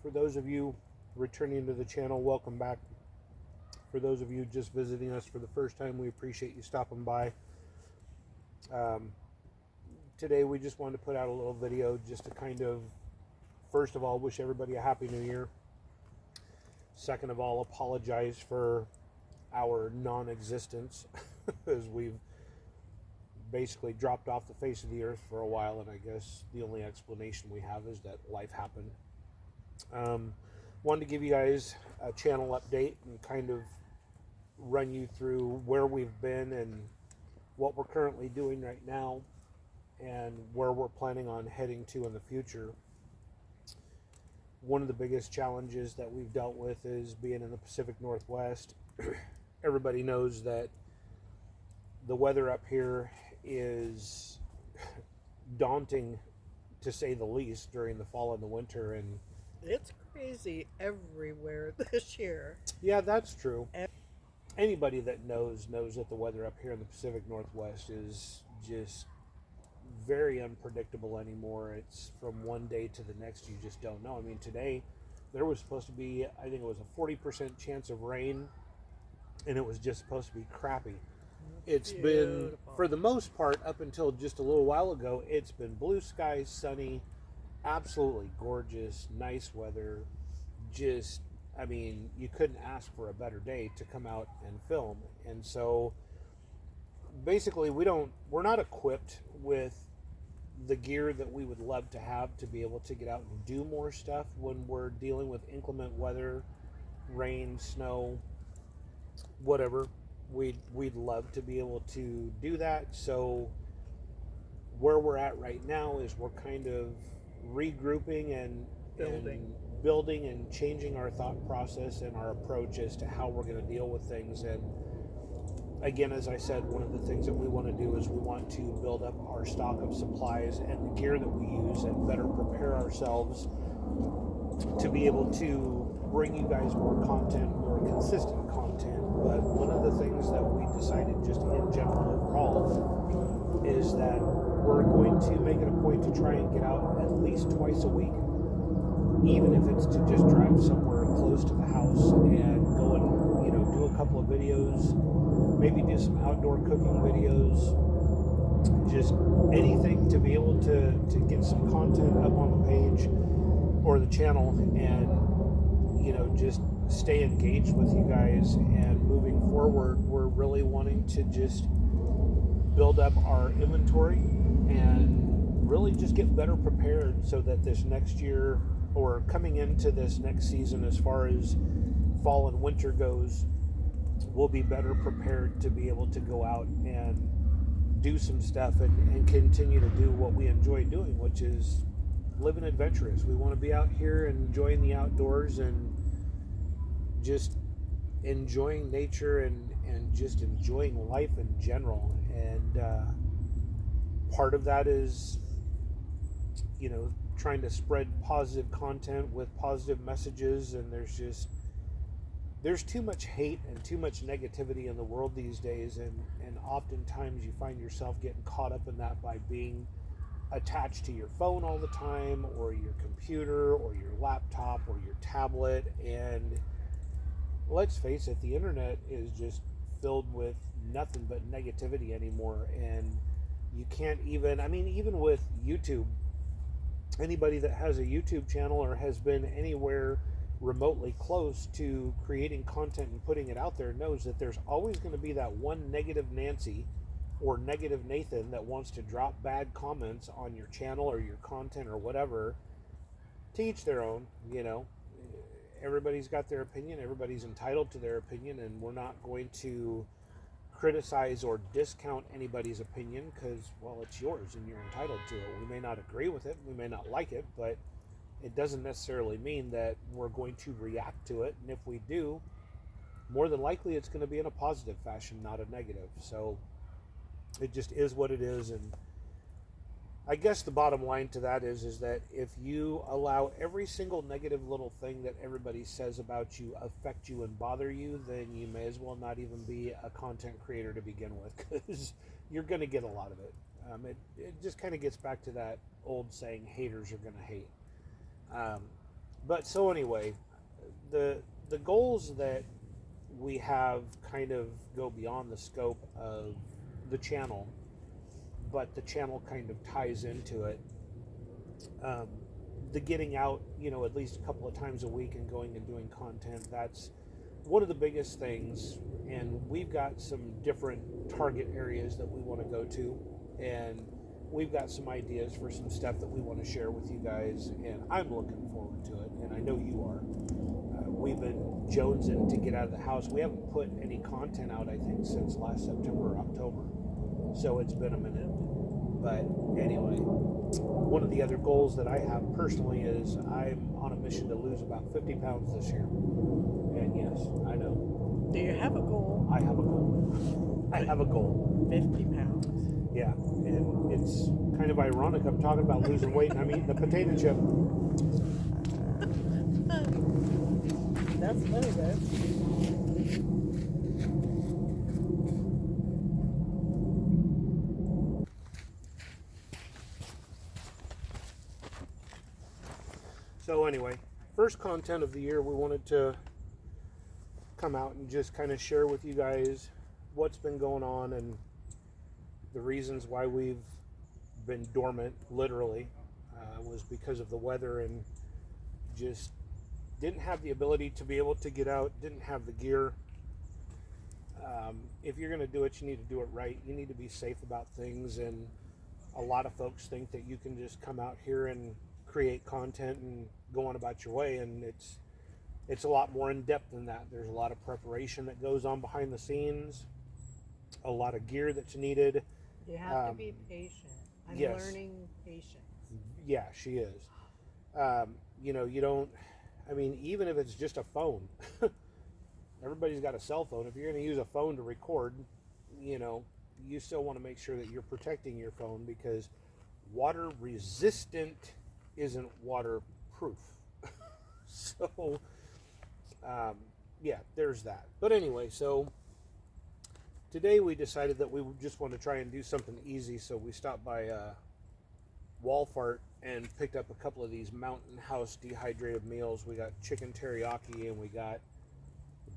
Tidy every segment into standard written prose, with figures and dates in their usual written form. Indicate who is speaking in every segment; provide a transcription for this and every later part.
Speaker 1: For those of you returning to the channel, welcome back. For those of you just visiting us for the first time, we appreciate you stopping by. Today we just wanted to put out a little video just to kind of, first of all, wish everybody a Happy New Year. Second of all, apologize for our non-existence as we've basically dropped off the face of the earth for a while, and I guess the only explanation we have is that life happened. Wanted to give you guys a channel update and kind of run you through where we've been and what we're currently doing right now and where we're planning on heading to in the future. One of the biggest challenges that we've dealt with is being in the Pacific Northwest. Everybody knows that the weather up here is daunting, to say the least, during the fall and the winter, and
Speaker 2: it's crazy everywhere this year.
Speaker 1: Yeah, that's true. Anybody that knows that the weather up here in the Pacific Northwest is just very unpredictable anymore. It's from one day to the next, you just don't know. I mean, today there was supposed to be, I think it was a 40% chance of rain, and it was just supposed to be crappy. It's been, for the most part, up until just a little while ago, it's been blue skies, sunny, absolutely gorgeous, nice weather. Just, I mean, you couldn't ask for a better day to come out and film. And so basically we're not equipped with the gear that we would love to have to be able to get out and do more stuff when we're dealing with inclement weather, rain, snow, whatever. We'd love to be able to do that. So where we're at right now is we're kind of regrouping and building and changing our thought process and our approach as to how we're going to deal with things. And again, as I said, one of the things that we want to do is we want to build up our stock of supplies and the gear that we use and better prepare ourselves to be able to bring you guys more content, more consistent content. But one of the things that we decided just in general overall is that we're going to make it a point to try and get out at least twice a week, even if it's to just drive somewhere close to the house and go and, do a couple of videos, maybe do some outdoor cooking videos, just anything to be able to get some content up on the page or the channel and, just stay engaged with you guys. And moving forward, we're really wanting to just build up our inventory and really just get better prepared so that this next year, or coming into this next season as far as fall and winter goes, we'll be better prepared to be able to go out and do some stuff and continue to do what we enjoy doing, which is living adventurous. We want to be out here and enjoying the outdoors and just enjoying nature and just enjoying life in general. And part of that is, trying to spread positive content with positive messages. And there's too much hate and too much negativity in the world these days, and oftentimes you find yourself getting caught up in that by being attached to your phone all the time, or your computer, or your laptop, or your tablet. And let's face it, the internet is just filled with nothing but negativity anymore. And you can't even with YouTube, anybody that has a YouTube channel or has been anywhere remotely close to creating content and putting it out there knows that there's always going to be that one negative Nancy or negative Nathan that wants to drop bad comments on your channel or your content or whatever. To each their own. Everybody's got their opinion, everybody's entitled to their opinion, and we're not going to criticize or discount anybody's opinion because, well, it's yours and you're entitled to it. We may not agree with it, we may not like it, but it doesn't necessarily mean that we're going to react to it. And if we do, more than likely it's going to be in a positive fashion, not a negative. So it just is what it is. And I guess the bottom line to that is that if you allow every single negative little thing that everybody says about you affect you and bother you, then you may as well not even be a content creator to begin with, because you're going to get a lot of it. It just kind of gets back to that old saying, haters are going to hate. But so anyway, the goals that we have kind of go beyond the scope of the channel, but the channel kind of ties into it. Um, the getting out, at least a couple of times a week and going and doing content, that's one of the biggest things. And we've got some different target areas that we want to go to. And we've got some ideas for some stuff that we want to share with you guys. And I'm looking forward to it. And I know you are. We've been jonesing to get out of the house. We haven't put any content out, I think, since last September or October. So it's been a minute. But anyway, one of the other goals that I have personally is I'm on a mission to lose about 50 pounds this year. And yes, I know.
Speaker 2: Do you have a goal?
Speaker 1: I have a goal. I have a goal.
Speaker 2: 50 pounds.
Speaker 1: Yeah, and it's kind of ironic. I'm talking about losing weight and I'm eating a potato chip.
Speaker 2: That's funny, though.
Speaker 1: So anyway, first content of the year, we wanted to come out and just kind of share with you guys what's been going on and the reasons why we've been dormant, literally, was because of the weather and just didn't have the ability to be able to get out, didn't have the gear. If you're going to do it, you need to do it right. You need to be safe about things, and a lot of folks think that you can just come out here and create content and go on about your way, and it's a lot more in depth than that. There's a lot of preparation that goes on behind the scenes, a lot of gear that's needed.
Speaker 2: You have to be patient. I'm learning patience.
Speaker 1: Yeah, she is. You don't, even if it's just a phone, everybody's got a cell phone. If you're going to use a phone to record, you still want to make sure that you're protecting your phone, because water resistant isn't waterproof. So, there's that. But anyway, so today we decided that we just want to try and do something easy, so we stopped by Walmart and picked up a couple of these Mountain House dehydrated meals. We got chicken teriyaki and we got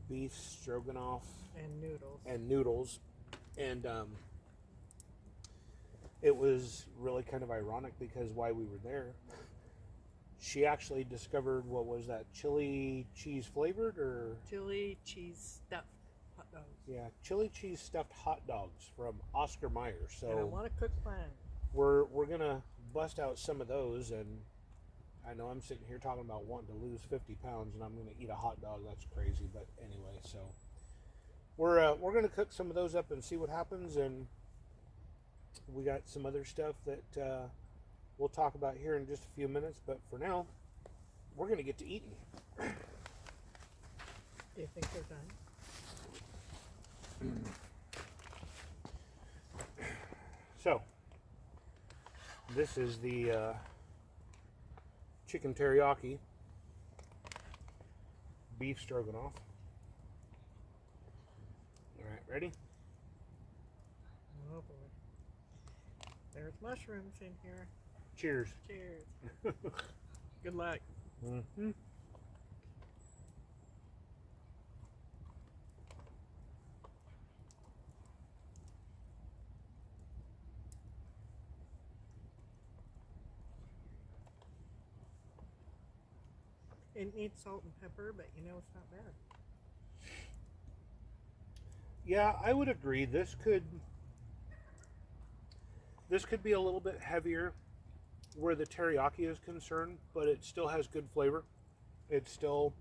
Speaker 1: beef stroganoff
Speaker 2: and
Speaker 1: noodles. And it was really kind of ironic because while we were there, she actually discovered, what was that, chili cheese flavored or
Speaker 2: chili cheese stuffed hot dogs.
Speaker 1: Yeah, chili cheese stuffed hot dogs from Oscar Mayer. So
Speaker 2: and I want to cook mine.
Speaker 1: We're gonna bust out some of those, and I know I'm sitting here talking about wanting to lose 50 pounds, and I'm gonna eat a hot dog. That's crazy, but anyway, so we're gonna cook some of those up and see what happens, and we got some other stuff that we'll talk about here in just a few minutes. But for now, we're gonna get to eating.
Speaker 2: Do you think they're done?
Speaker 1: So, this is the chicken teriyaki, beef stroganoff. All right, ready?
Speaker 2: Oh boy. There's mushrooms in here.
Speaker 1: Cheers.
Speaker 2: Cheers. Good luck.
Speaker 1: Mm-hmm.
Speaker 2: It needs salt and pepper, but it's not bad.
Speaker 1: Yeah, I would agree. This could be a little bit heavier where the teriyaki is concerned, but it still has good flavor. It's still,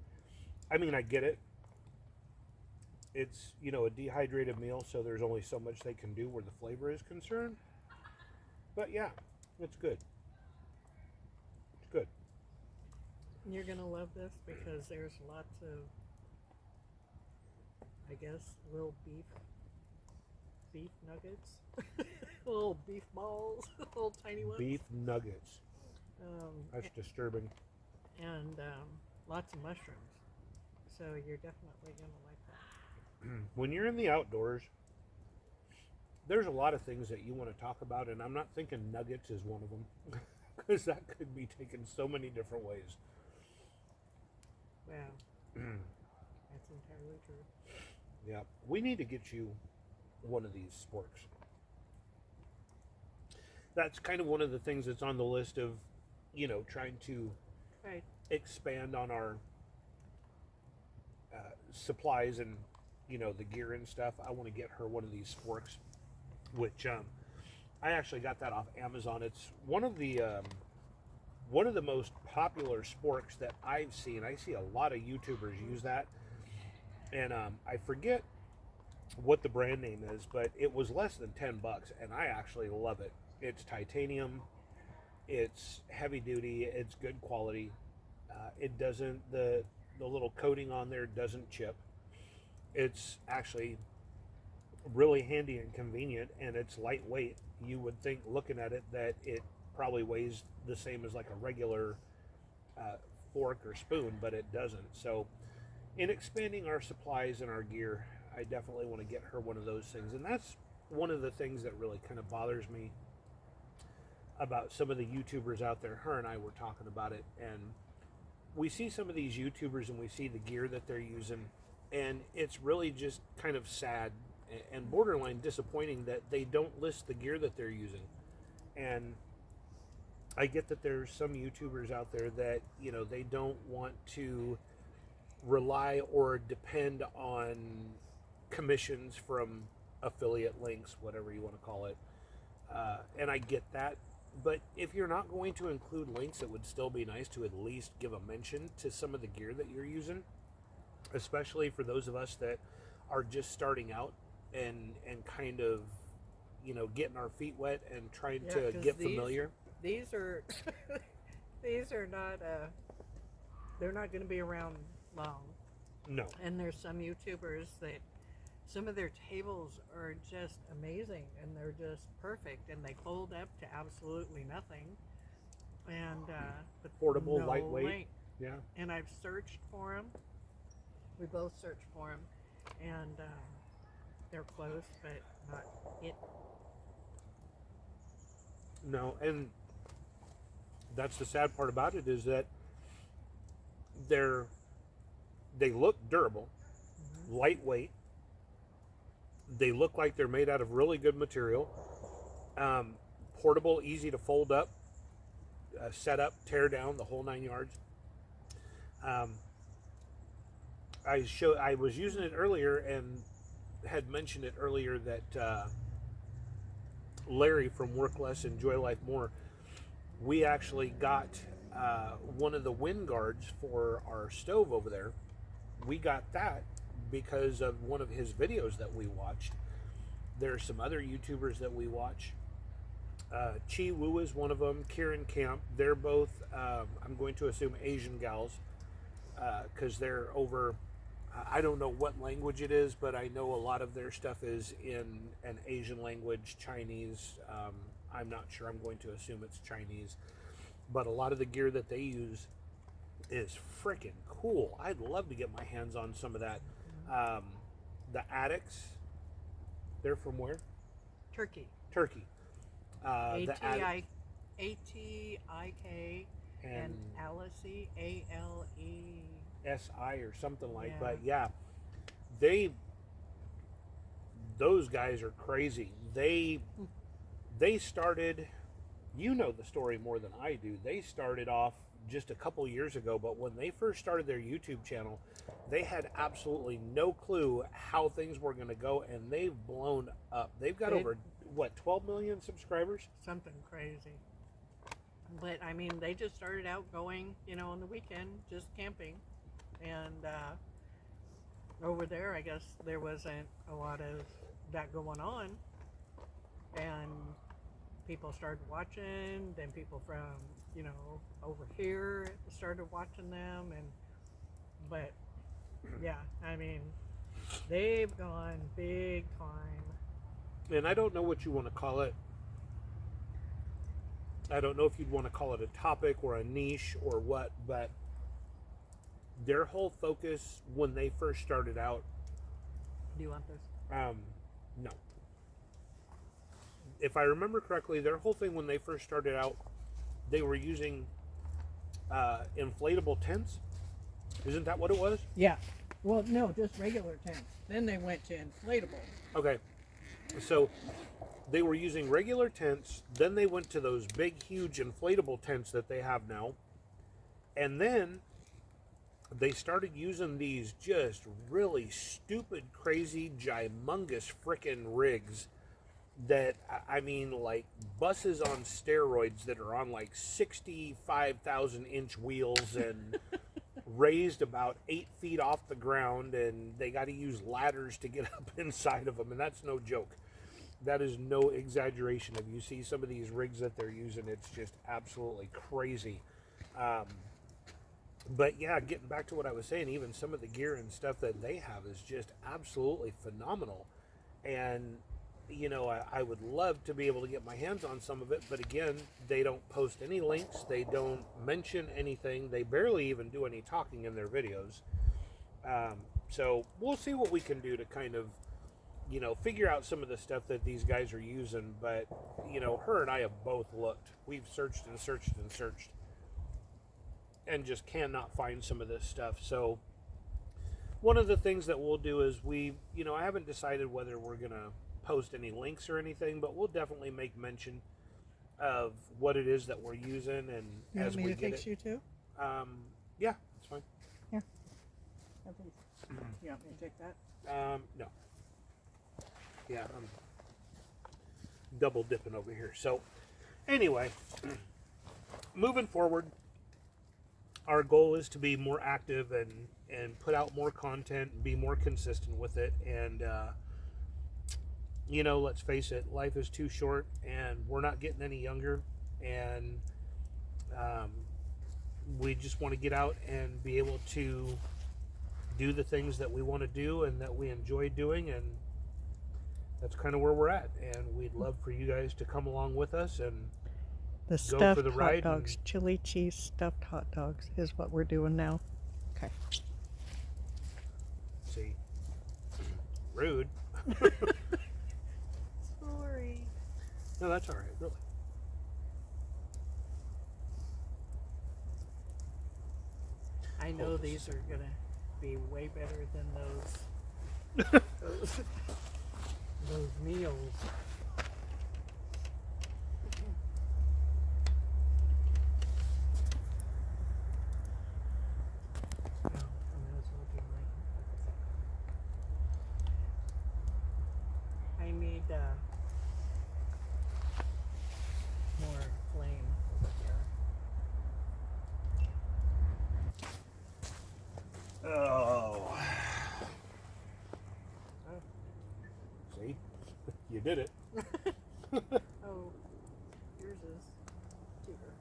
Speaker 1: I get it. It's, a dehydrated meal, so there's only so much they can do where the flavor is concerned. But yeah, it's good. It's good.
Speaker 2: You're going to love this because there's lots of, I guess, little beef nuggets, little beef balls, little tiny ones.
Speaker 1: Beef nuggets. That's disturbing.
Speaker 2: And lots of mushrooms. So you're definitely going to like that.
Speaker 1: When you're in the outdoors, there's a lot of things that you want to talk about, and I'm not thinking nuggets is one of them, because that could be taken so many different ways.
Speaker 2: That's entirely true.
Speaker 1: Yeah, we need to get you one of these sporks. That's kind of one of the things that's on the list of, trying to
Speaker 2: Right.
Speaker 1: expand on our supplies and the gear and stuff. I want to get her one of these sporks, which I actually got that off Amazon. It's one of the most popular sporks that I've seen. I see a lot of YouTubers use that, and I forget what the brand name is, but it was less than $10, and I actually love it. It's titanium, it's heavy duty, it's good quality. It doesn't the little coating on there doesn't chip. It's actually really handy and convenient, and it's lightweight. You would think, looking at it, that it probably weighs the same as like a regular uh, fork or spoon, but it doesn't. So, in expanding our supplies and our gear, I definitely want to get her one of those things. And that's one of the things that really kind of bothers me about some of the YouTubers out there. Her and I were talking about it, and we see some of these YouTubers and we see the gear that they're using, and it's really just kind of sad and borderline disappointing that they don't list the gear that they're using. And I get that there's some YouTubers out there that, they don't want to rely or depend on commissions from affiliate links, whatever you want to call it. And I get that. But if you're not going to include links, it would still be nice to at least give a mention to some of the gear that you're using, especially for those of us that are just starting out and kind of, getting our feet wet and trying to get familiar.
Speaker 2: These are these are not they're not going to be around long.
Speaker 1: No.
Speaker 2: And there's some YouTubers that some of their tables are just amazing, and they're just perfect, and they hold up to absolutely nothing. And but
Speaker 1: Portable,
Speaker 2: no
Speaker 1: lightweight.
Speaker 2: link.
Speaker 1: Yeah.
Speaker 2: And I've searched for them. We both searched for them, and they're close, but not it.
Speaker 1: No, and that's the sad part about it, is that they look durable, lightweight. They look like they're made out of really good material. Portable, easy to fold up, set up, tear down, the whole 9 yards. I was using it earlier and had mentioned it earlier that Larry from Work Less, Enjoy Life More, we actually got one of the wind guards for our stove over there. We got that because of one of his videos that we watched. There's some other YouTubers that we watch. Chi Wu is one of them. Kieran Camp. They're both, I'm going to assume, Asian gals, because they're over. I don't know what language it is, but I know a lot of their stuff is in an Asian language, Chinese. I'm not sure. I'm going to assume it's Chinese. But a lot of the gear that they use is freaking cool. I'd love to get my hands on some of that. The Addicts, they're from where?
Speaker 2: Turkey.
Speaker 1: Turkey.
Speaker 2: A-T-I-K and Alice, A-L-E.
Speaker 1: S-I or something like.
Speaker 2: Yeah.
Speaker 1: But yeah, those guys are crazy. They started, the story more than I do. They started off just a couple years ago, but when they first started their YouTube channel, they had absolutely no clue how things were going to go, and they've blown up. They've got over 12 million subscribers?
Speaker 2: Something crazy. But I mean, they just started out going, on the weekend, just camping. And over there, I guess there wasn't a lot of that going on. And people started watching, then people from, over here started watching them. But yeah, I mean, they've gone big time.
Speaker 1: And I don't know what you want to call it. I don't know if you'd want to call it a topic or a niche or what, but their whole focus when they first started out.
Speaker 2: Do you want this?
Speaker 1: No. If I remember correctly, their whole thing when they first started out, they were using inflatable tents Isn't that what it was?
Speaker 2: Yeah. Well, no, just regular tents. Then they went to inflatable.
Speaker 1: Okay. So they were using regular tents, then they went to those big, huge inflatable tents that they have now. And then they started using these just really stupid, crazy, gymongous frickin' rigs that, I mean, like buses on steroids that are on like 65,000 inch wheels and raised about 8 feet off the ground, and they got to use ladders to get up inside of them, and that's no joke. That is no exaggeration. If you see some of these rigs that they're using, it's just absolutely crazy. But yeah, getting back to what I was saying, even some of the gear and stuff that they have is just absolutely phenomenal. And, you know, I would love to be able to get my hands on some of it, but again, they don't post any links, they don't mention anything, they barely even do any talking in their videos. So we'll see what we can do to kind of, you know, figure out some of the stuff that these guys are using. But, you know, her and I have both looked. We've searched and searched and searched and just cannot find some of this stuff. So one of the things that we'll do is I haven't decided whether we're going to post any links or anything, but we'll definitely make mention of what it is that we're using. And
Speaker 2: You
Speaker 1: as
Speaker 2: want me
Speaker 1: we
Speaker 2: to
Speaker 1: get
Speaker 2: fix
Speaker 1: it,
Speaker 2: you too?
Speaker 1: yeah, it's fine.
Speaker 2: Here. Oh, please. You want me to take that?
Speaker 1: No. Yeah, I'm double dipping over here. So anyway, moving forward, our goal is to be more active and put out more content and be more consistent with it. And, you know, let's face it, life is too short and we're not getting any younger. And we just want to get out and be able to do the things that we want to do and that we enjoy doing. And that's kind of where we're at. And we'd love for you guys to come along with us and
Speaker 3: The
Speaker 1: go
Speaker 3: stuffed
Speaker 1: for the
Speaker 3: hot
Speaker 1: ride.
Speaker 3: dogs, chili cheese stuffed hot dogs is what we're doing now. Okay.
Speaker 1: See, rude.
Speaker 2: Sorry.
Speaker 1: No, that's all right, really.
Speaker 2: I know
Speaker 1: Hold
Speaker 2: these
Speaker 1: this.
Speaker 2: are going to be way better than those meals. Oh, I was looking like I need more flame over here.
Speaker 1: Oh. See, you did it.
Speaker 2: Oh, yours is cheaper.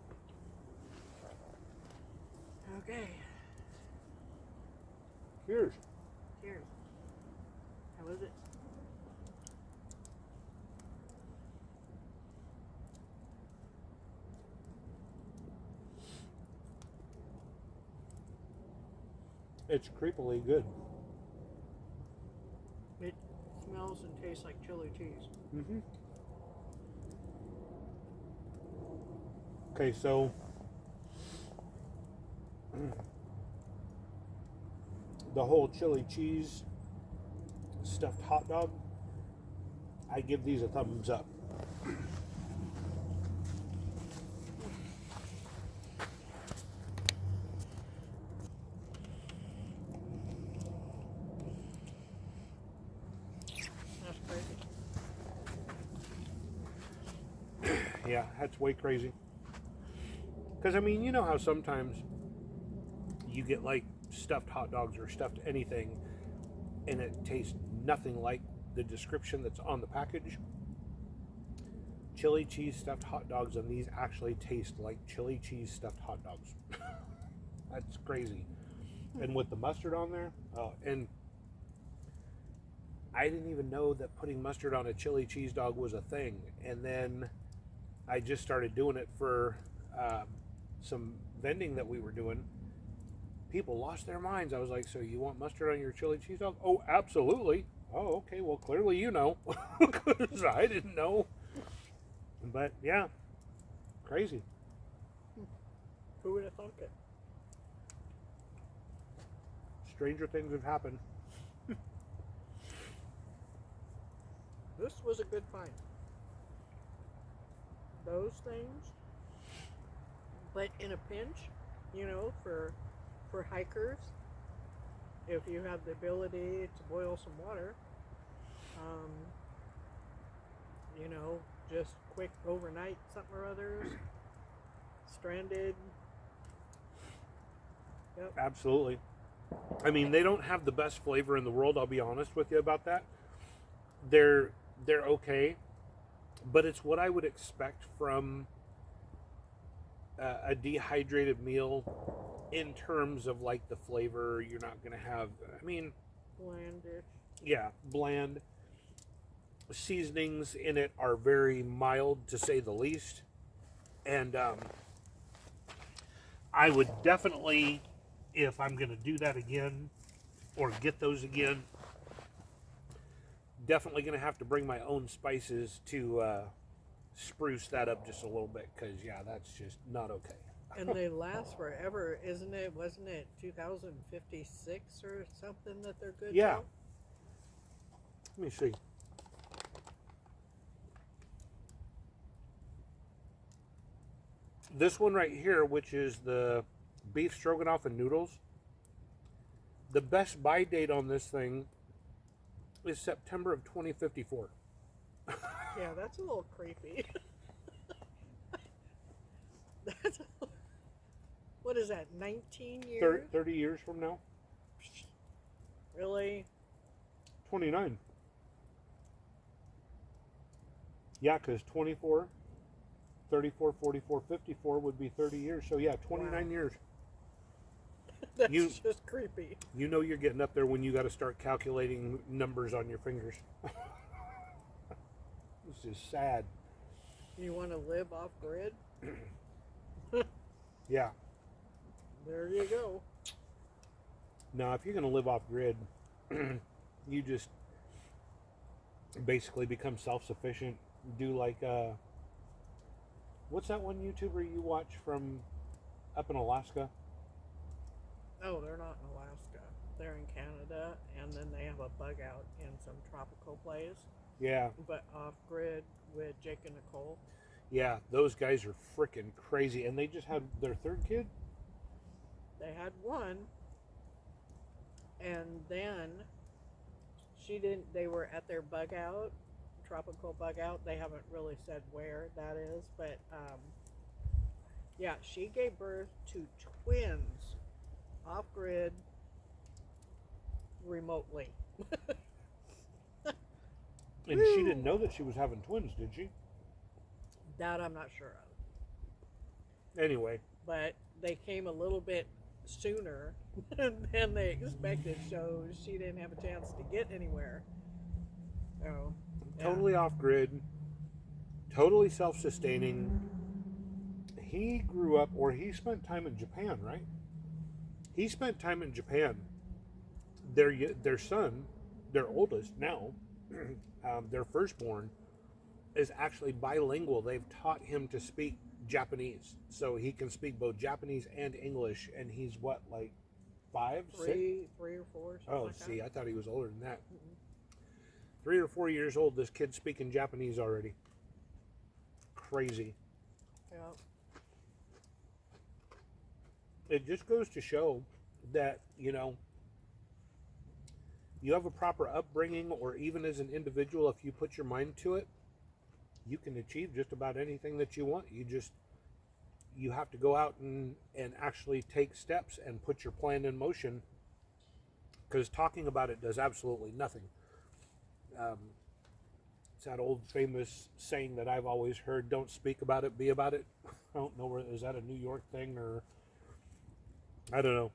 Speaker 2: Okay,
Speaker 1: Cheers.
Speaker 2: cheers. How was it?
Speaker 1: It's creepily good.
Speaker 2: It smells and tastes like chili cheese.
Speaker 1: Mm-hmm. Okay, so the whole chili cheese stuffed hot dog, I give these a thumbs up.
Speaker 2: That's crazy.
Speaker 1: Yeah, that's way crazy. Because, I mean, you know how sometimes you get like stuffed hot dogs or stuffed anything and it tastes nothing like the description that's on the package? Chili cheese stuffed hot dogs and these actually taste like chili cheese stuffed hot dogs. That's crazy. And with the mustard on there, and I didn't even know that putting mustard on a chili cheese dog was a thing. And then I just started doing it for some vending that we were doing. People lost their minds. I was like, so you want mustard on your chili cheese dog? Oh, absolutely. Oh, okay. Well, clearly you know. Because I didn't know. But, yeah. Crazy.
Speaker 2: Who would have thought it?
Speaker 1: stranger things have happened.
Speaker 2: This was a good find. Those things, but in a pinch, you know, for hikers, if you have the ability to boil some water, um, you know, just quick overnight something or others, stranded. Yep.
Speaker 1: Absolutely. I mean, they don't have the best flavor in the world. I'll be honest with you about that. They're okay, but it's what I would expect from a dehydrated meal in terms of like the flavor. You're not going to have. I mean,
Speaker 2: Blandish.
Speaker 1: yeah, bland. Seasonings in it are very mild, to say the least, and I would definitely, if I'm going to do that again or get those again, definitely going to have to bring my own spices to spruce that up just a little bit, because yeah, that's just not okay.
Speaker 2: And they last forever, isn't it? Wasn't it 2056 or something that they're good?
Speaker 1: Yeah.
Speaker 2: till?
Speaker 1: Let me see. This one right here, which is the beef stroganoff and noodles, the best buy date on this thing is September of 2054.
Speaker 2: Yeah, that's a little creepy. That's what is that? 19 years?
Speaker 1: 30 years from now?
Speaker 2: Really?
Speaker 1: 29. Yeah, because 24, 34, 44, 54 would be 30 years. So yeah, 29
Speaker 2: Wow.
Speaker 1: years.
Speaker 2: That's
Speaker 1: You-
Speaker 2: just creepy.
Speaker 1: You know you're getting up there when you got to start calculating numbers on your fingers. This is sad.
Speaker 2: You want to live off grid?
Speaker 1: Yeah.
Speaker 2: There you go.
Speaker 1: Now, if you're going to live off grid, you just basically become self-sufficient. Do like, what's that one YouTuber you watch from up in Alaska?
Speaker 2: Oh, they're not in Alaska. They're in Canada, and then they have a bug out in some tropical place,
Speaker 1: Yeah.
Speaker 2: but off grid with Jake and Nicole.
Speaker 1: Yeah, those guys are freaking crazy. And they just had their third kid?
Speaker 2: They had one, and then she didn't. They were at their bug out, tropical bug out. They haven't really said where that is, but yeah, she gave birth to twins off grid remotely.
Speaker 1: And she didn't know that she was having twins, did she?
Speaker 2: That I'm not sure of.
Speaker 1: Anyway,
Speaker 2: But they came a little bit sooner than they expected, so she didn't have a chance to get anywhere. So, yeah.
Speaker 1: totally off grid, totally self-sustaining. He grew up, or he spent time in Japan, right? He spent time in Japan. Their son, their oldest now, their firstborn, is actually bilingual. They've taught him to speak Japanese, so he can speak both Japanese and English. And he's what, like 5, 6?
Speaker 2: three or four.
Speaker 1: Oh,
Speaker 2: Like
Speaker 1: see,
Speaker 2: that.
Speaker 1: I thought he was older than that.
Speaker 2: Mm-mm.
Speaker 1: 3 or 4 years old. This kid's speaking Japanese already. Crazy.
Speaker 2: Yeah.
Speaker 1: It just goes to show that, you have a proper upbringing, or even as an individual, if you put your mind to it, you can achieve just about anything that you want. You have to go out and actually take steps and put your plan in motion, because talking about it does absolutely nothing. It's that old famous saying that I've always heard: don't speak about it, be about it. I don't know, is that a New York thing, or I don't know.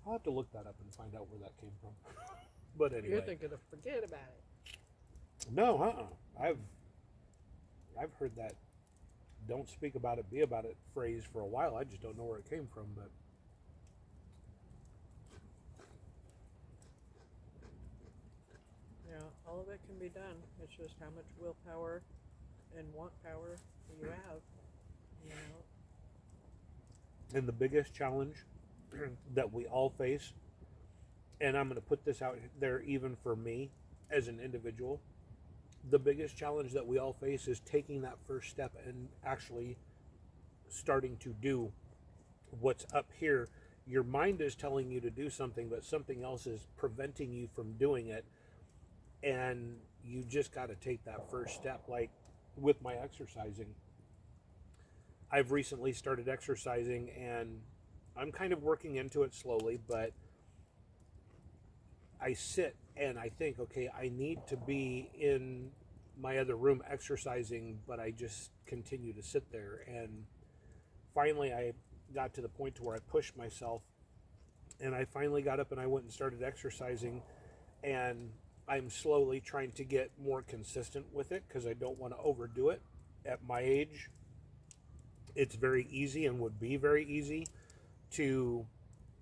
Speaker 1: I'll have to look that up and find out where that came from. But anyway,
Speaker 2: You're thinking of forget about it.
Speaker 1: no, I've heard that "don't speak about it, be about it" phrase for a while. I just don't know where it came from. But
Speaker 2: Yeah, all of it can be done. It's just how much willpower and want power you have. You know.
Speaker 1: and the biggest challenge that we all face and I'm going to put this out there even for me as an individual, the biggest challenge that we all face is taking that first step and actually starting to do what's up here. Your mind is telling you to do something, but something else is preventing you from doing it. And you just got to take that first step. Like with my exercising, I've recently started exercising and I'm kind of working into it slowly, but I sit and I think, okay, I need to be in my other room exercising, but I just continue to sit there. And finally, I got to the point to where I pushed myself, and I finally got up and I went and started exercising. And I'm slowly trying to get more consistent with it because I don't want to overdo it. At my age, it's very easy and would be very easy to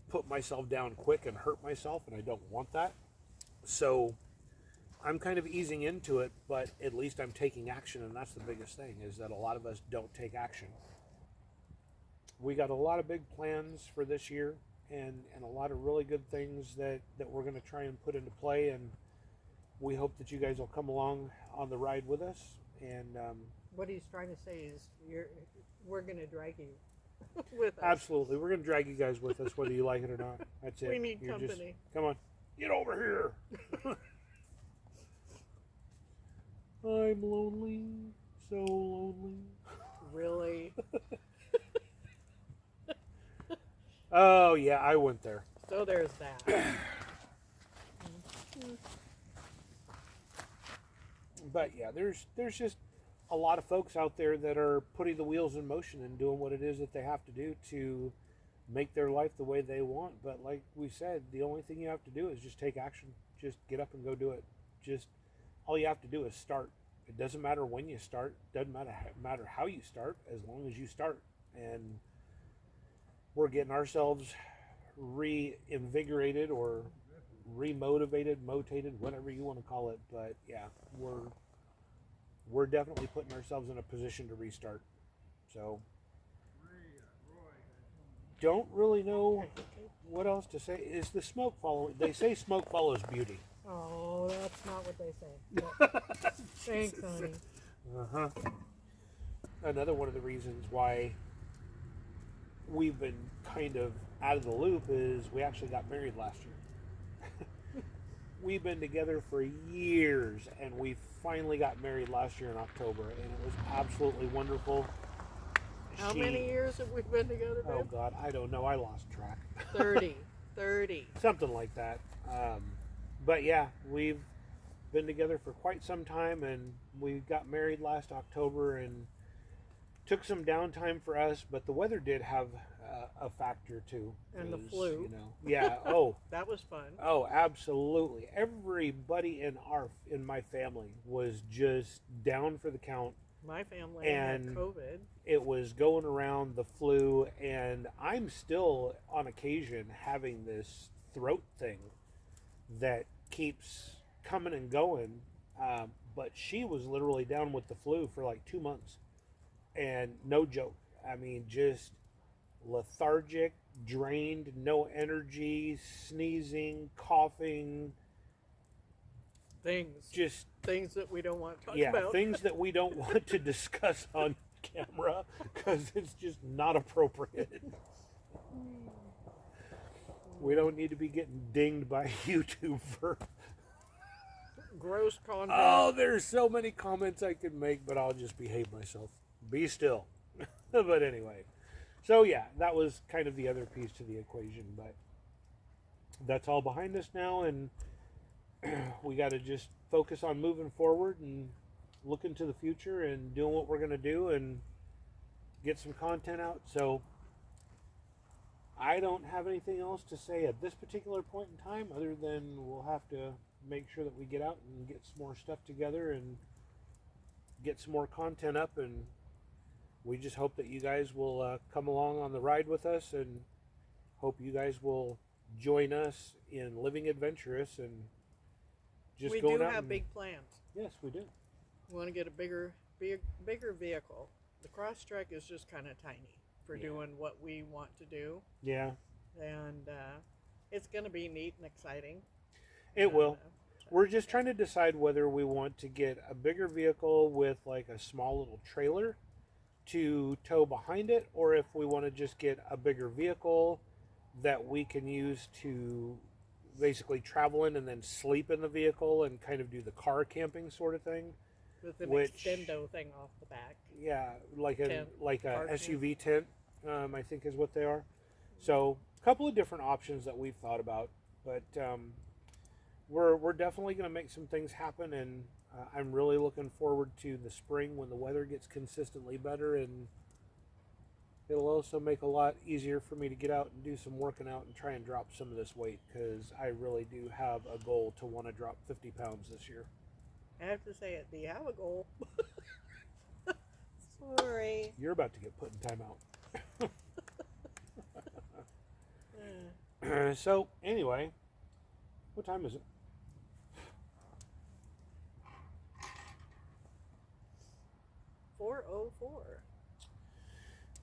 Speaker 1: put myself down quick and hurt myself, and I don't want that. So I'm kind of easing into it, but at least I'm taking action, and that's the biggest thing, is that a lot of us don't take action. We got a lot of big plans for this year, and a lot of really good things that we're going to try and put into play, and we hope that you guys will come along on the ride with us. And
Speaker 2: What he's trying to say is we're going to drag you with us.
Speaker 1: absolutely, we're going to drag you guys with us, whether you like it or not. That's it.
Speaker 2: We need
Speaker 1: You're
Speaker 2: company.
Speaker 1: Come on, get over here. I'm lonely, so lonely.
Speaker 2: Really?
Speaker 1: Oh yeah, I went there.
Speaker 2: So there's that.
Speaker 1: But yeah, there's just a lot of folks out there that are putting the wheels in motion and doing what it is that they have to do to make their life the way they want. But like we said, the only thing you have to do is just take action. Just get up and go do it. Just all you have to do is start. It doesn't matter when you start. Doesn't matter how you start, as long as you start. And we're getting ourselves reinvigorated or remotivated, motivated, whatever you want to call it. But yeah, we're definitely putting ourselves in a position to restart. So don't really know what else to say. Is the smoke following? They say smoke follows beauty.
Speaker 2: Oh, that's not what they say. But thanks, honey.
Speaker 1: Uh-huh. Another one of the reasons why we've been kind of out of the loop is we actually got married last year. We've been together for years, and we finally got married last year in October, and it was absolutely wonderful.
Speaker 2: How many years have we been together, babe?
Speaker 1: Oh, God, I don't know. I lost track.
Speaker 2: 30. 30.
Speaker 1: Something like that. But yeah, we've been together for quite some time, and we got married last October, and took some downtime for us, but the weather did have a factor too.
Speaker 2: And the flu.
Speaker 1: You know, yeah. Oh,
Speaker 2: That was fun.
Speaker 1: oh, absolutely. Everybody in my family was just down for the count.
Speaker 2: My family
Speaker 1: And
Speaker 2: had COVID.
Speaker 1: It was going around the flu, and I'm still on occasion having this throat thing that keeps coming and going. But she was literally down with the flu for like 2 months. And no joke, I mean, just lethargic, drained, no energy, sneezing, coughing,
Speaker 2: Things that we don't want to talk about.
Speaker 1: things that we don't want to discuss on camera because it's just not appropriate. We don't need to be getting dinged by YouTube for
Speaker 2: Gross content.
Speaker 1: oh, there's so many comments I could make, but I'll just behave myself. Be still. But anyway, so yeah, that was kind of the other piece to the equation, but that's all behind us now, and we got to just focus on moving forward and looking to the future and doing what we're going to do and get some content out. So I don't have anything else to say at this particular point in time other than we'll have to make sure that we get out and get some more stuff together and get some more content up, and we just hope that you guys will come along on the ride with us, and hope you guys will join us in living adventurous and just
Speaker 2: we
Speaker 1: going
Speaker 2: do
Speaker 1: out
Speaker 2: have
Speaker 1: and,
Speaker 2: big plans.
Speaker 1: Yes, we do.
Speaker 2: We want to get a bigger vehicle. The Crosstrek is just kind of tiny for doing what we want to do.
Speaker 1: Yeah.
Speaker 2: And it's going to be neat and exciting.
Speaker 1: It will.
Speaker 2: So,
Speaker 1: We're just trying to decide whether we want to get a bigger vehicle with like a small little trailer to tow behind it, or if we want to just get a bigger vehicle that we can use to basically travel in and then sleep in the vehicle and kind of do the car camping sort of thing.
Speaker 2: with an
Speaker 1: which-
Speaker 2: extendo thing off the back.
Speaker 1: Yeah, like a
Speaker 2: Tent,
Speaker 1: like a
Speaker 2: car tent.
Speaker 1: SUV tent, I think is what they are. So a couple of different options that we've thought about, but we're definitely going to make some things happen, and I'm really looking forward to the spring when the weather gets consistently better, and it'll also make a lot easier for me to get out and do some working out and try and drop some of this weight, because I really do have a goal to want to drop 50 pounds this year.
Speaker 2: I have to say it. Do you have a goal?
Speaker 3: Sorry.
Speaker 1: You're about to get put in timeout. So anyway, what time is it?
Speaker 2: 4:04.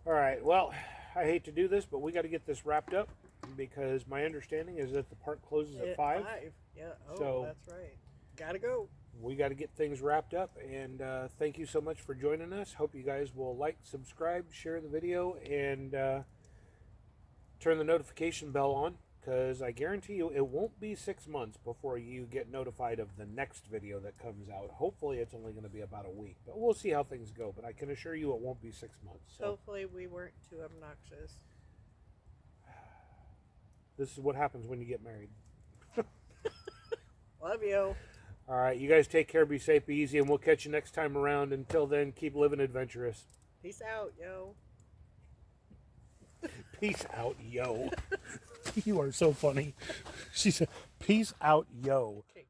Speaker 1: All right. Well, I hate to do this, but we got to get this wrapped up because my understanding is that the park closes at 5.
Speaker 2: Yeah. Oh,
Speaker 1: So-
Speaker 2: that's right. Gotta go.
Speaker 1: We got to get things wrapped up, and thank you so much for joining us. Hope you guys will like, subscribe, share the video, and turn the notification bell on, because I guarantee you it won't be 6 months before you get notified of the next video that comes out. Hopefully it's only going to be about a week, but we'll see how things go. But I can assure you it won't be 6 months. So
Speaker 2: Hopefully we weren't too obnoxious.
Speaker 1: this is what happens when you get married.
Speaker 2: Love you.
Speaker 1: All right, you guys take care, be safe, be easy, and we'll catch you next time around. Until then, keep living adventurous.
Speaker 2: Peace out, yo.
Speaker 1: Peace out, yo. You are so funny. She said, peace out, yo.
Speaker 2: Okay.